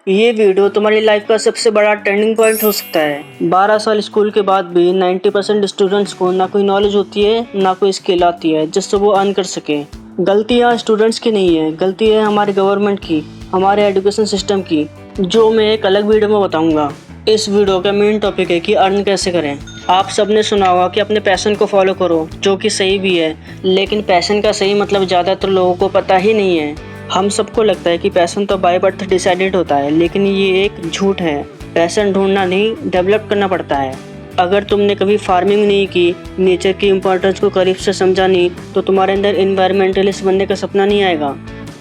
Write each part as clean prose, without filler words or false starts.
ये वीडियो तुम्हारी लाइफ का सबसे बड़ा टर्निंग पॉइंट हो सकता है। 12 साल स्कूल के बाद भी 90% स्टूडेंट्स को ना कोई नॉलेज होती है ना कोई स्किल आती है जिससे वो अर्न कर सके। गलती यहाँ स्टूडेंट्स की नहीं है, गलती है हमारे गवर्नमेंट की, हमारे एजुकेशन सिस्टम की, जो मैं एक अलग वीडियो में बताऊंगा। इस वीडियो का मेन टॉपिक है कि अर्न कैसे करें। आप सबने सुना होगा कि अपने पैशन को फॉलो करो, जो कि सही भी है, लेकिन पैशन का सही मतलब ज़्यादातर लोगों को पता ही नहीं है। हम सबको लगता है कि पैशन तो बाय बर्थ डिसाइडेड होता है, लेकिन ये एक झूठ है। पैशन ढूंढना नहीं, डेवलप करना पड़ता है। अगर तुमने कभी फार्मिंग नहीं की, नेचर की इम्पोर्टेंस को करीब से समझा नहीं, तो तुम्हारे अंदर इन्वायरमेंटलिस्ट बनने का सपना नहीं आएगा।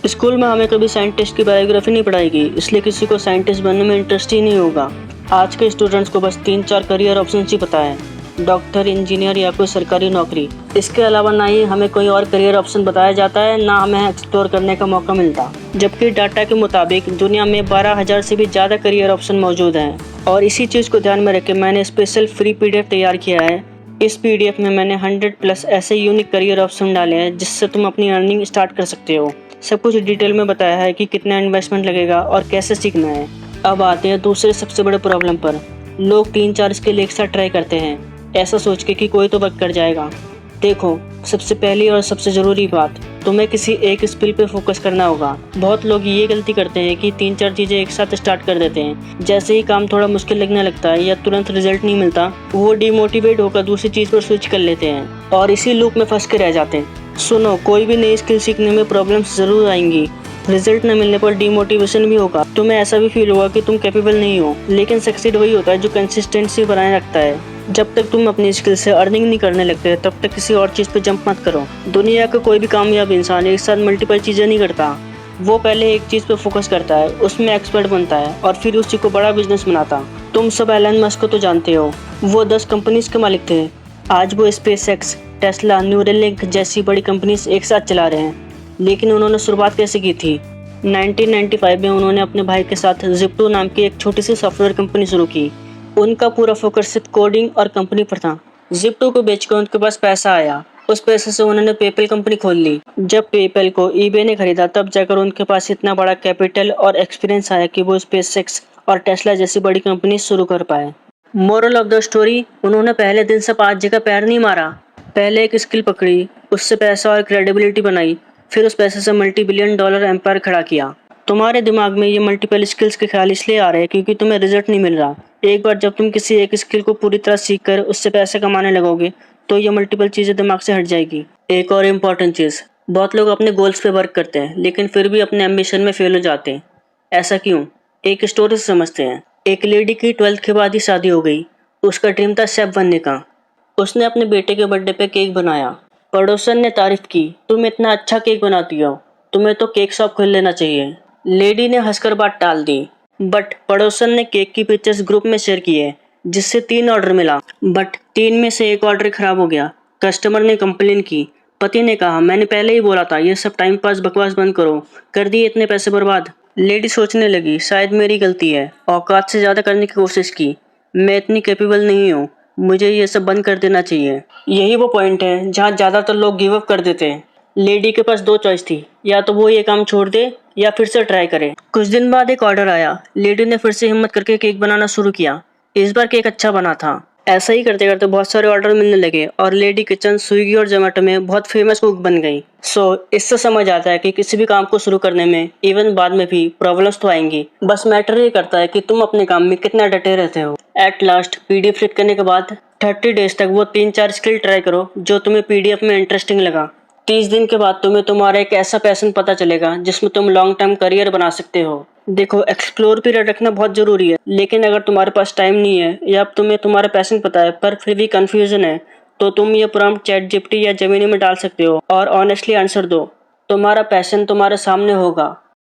स्कूल में हमें कभी साइंटिस्ट की बायोग्राफी नहीं पढ़ाएगी, इसलिए किसी को साइंटिस्ट बनने में इंटरेस्ट ही नहीं होगा। आज के स्टूडेंट्स को बस 3-4 करियर ऑप्शन ही पता है, डॉक्टर, इंजीनियर या कोई सरकारी नौकरी। इसके अलावा ना ही हमें कोई और करियर ऑप्शन बताया जाता है, ना हमें एक्सप्लोर करने का मौका मिलता। जबकि डाटा के मुताबिक दुनिया में 12,000 से भी ज़्यादा करियर ऑप्शन मौजूद हैं। और इसी चीज़ को ध्यान में रख के मैंने स्पेशल फ्री PDF तैयार किया है। इस PDF में मैंने 100+ ऐसे यूनिक करियर ऑप्शन डाले हैं जिससे तुम अपनी अर्निंग स्टार्ट कर सकते हो। सब कुछ डिटेल में बताया है कि कितना इन्वेस्टमेंट लगेगा और कैसे सीखना है। अब आते हैं दूसरे सबसे बड़े प्रॉब्लम पर। लोग 3-4 स्किल एक साथ ट्राई करते हैं, ऐसा सोच के कि कोई तो वर्क कर जाएगा। देखो, सबसे पहली और सबसे ज़रूरी बात, तुम्हें किसी एक स्किल पे फोकस करना होगा। बहुत लोग ये गलती करते हैं कि 3-4 चीज़ें एक साथ स्टार्ट कर देते हैं। जैसे ही काम थोड़ा मुश्किल लगने लगता है या तुरंत रिजल्ट नहीं मिलता, वो डिमोटिवेट होकर दूसरी चीज़ पर स्विच कर लेते हैं और इसी लूप में फंस के रह जाते हैं। सुनो, कोई भी नई स्किल सीखने में प्रॉब्लम्स ज़रूर आएंगी। रिजल्ट न मिलने पर डिमोटिवेशन भी होगा, तुम्हें ऐसा भी फील होगा कि तुम कैपेबल नहीं हो। लेकिन सक्सीड वही होता है जो कंसिस्टेंसी बनाए रखता है। जब तक तुम अपनी स्किल से अर्निंग नहीं करने लगते, तब तक किसी और चीज़ पे जंप मत करो। दुनिया का कोई भी कामयाब इंसान एक साथ मल्टीपल चीज़ें नहीं करता। वो पहले एक चीज़ पे फोकस करता है, उसमें एक्सपर्ट बनता है और फिर उसी को बड़ा बिजनेस बनाता। तुम सब एलन मस्क को तो जानते हो, वो 10 कंपनीज के मालिक थे। आज वो SpaceX, टेस्ला, न्यूरलिंक जैसी बड़ी कंपनीज एक साथ चला रहे हैं। लेकिन उन्होंने शुरुआत कैसे की थी? 1995 में उन्होंने अपने भाई के साथ Zip2 नाम की एक छोटी सी सॉफ्टवेयर कंपनी शुरू की। उनका पूरा फोकस सिर्फ कोडिंग और कंपनी पर था। Zip2 को बेचकर उनके पास पैसा आया। उस पैसे से उन्होंने पेपल कंपनी खोल ली। जब पेपल को eBay ने खरीदा, तब जाकर उनके पास इतना बड़ा कैपिटल और एक्सपीरियंस आया कि वो SpaceX और टेस्ला जैसी बड़ी कंपनी शुरू कर पाए। मोरल ऑफ द स्टोरी, उन्होंने पहले दिन से 5 जगह पैर नहीं मारा। पहले एक स्किल पकड़ी, उससे पैसा और क्रेडिबिलिटी बनाई, फिर उस पैसे से $multi-billion एम्पायर खड़ा किया। तुम्हारे दिमाग में ये मल्टीपल स्किल्स के ख्याल इसलिए आ रहे हैं क्योंकि तुम्हें रिजल्ट नहीं मिल रहा। एक बार जब तुम किसी एक स्किल को पूरी तरह सीखकर उससे पैसे कमाने लगोगे, तो ये मल्टीपल चीज़ें दिमाग से हट जाएगी। एक और इम्पॉर्टेंट चीज़, बहुत लोग अपने गोल्स पे वर्क करते हैं लेकिन फिर भी अपने एम्बिशन में फेल हो जाते हैं। ऐसा क्यों? एक स्टोरी से समझते हैं। एक लेडी की 12th के बाद ही शादी हो गई। उसका ड्रीम था शेफ बनने का। उसने अपने बेटे के बर्थडे पे केक बनाया। पड़ोसन ने तारीफ की, तुम इतना अच्छा केक बनाती हो, तुम्हें तो केक शॉप खोल लेना चाहिए। लेडी ने हंसकर बात टाल दी, बट पड़ोसन ने केक की पिक्चर्स ग्रुप में शेयर किए, जिससे 3 ऑर्डर मिला। बट 3 में से एक ऑर्डर खराब हो गया। कस्टमर ने कंप्लेन की। पति ने कहा, मैंने पहले ही बोला था, ये सब टाइम पास बकवास बंद करो, कर दिए इतने पैसे बर्बाद। लेडी सोचने लगी, शायद मेरी गलती है, औकात से ज़्यादा करने की कोशिश की, मैं इतनी कैपेबल नहीं हूँ, मुझे ये सब बंद कर देना चाहिए। यही वो पॉइंट है जहाँ ज़्यादातर लोग गिव अप कर देते हैं। लेडी के पास 2 चॉइस थी, या तो वो ये काम छोड़ दे या फिर से ट्राई करे। कुछ दिन बाद एक ऑर्डर आया। लेडी ने फिर से हिम्मत करके केक बनाना शुरू किया। इस बार केक अच्छा बना था। ऐसा ही करते करते बहुत सारे ऑर्डर मिलने लगे और लेडी किचन स्विगी और जोमेटो में बहुत फेमस कुक बन गई। इससे समझ आता है कि किसी भी काम को शुरू करने में, इवन बाद में भी, प्रॉब्लम्स तो आएंगी। बस मैटर ये करता है कि तुम अपने काम में कितना डटे रहते हो। एट लास्ट PDF रीड करने के बाद 30 डेज तक वो 3-4 स्किल ट्राई करो जो तुम्हें PDF में इंटरेस्टिंग लगा। 30 दिन के बाद तुम्हें तुम्हारा एक ऐसा पैशन पता चलेगा जिसमें तुम लॉन्ग टर्म करियर बना सकते हो। देखो, एक्सप्लोर पीरियड रखना बहुत ज़रूरी है, लेकिन अगर तुम्हारे पास टाइम नहीं है या तुम्हें तुम्हारा पैशन पता है पर फिर भी कंफ्यूजन है, तो तुम ये प्रॉम्प्ट ChatGPT या जेमिनी में डाल सकते हो और ऑनेस्टली आंसर दो। तुम्हारा पैशन तुम्हारे सामने होगा,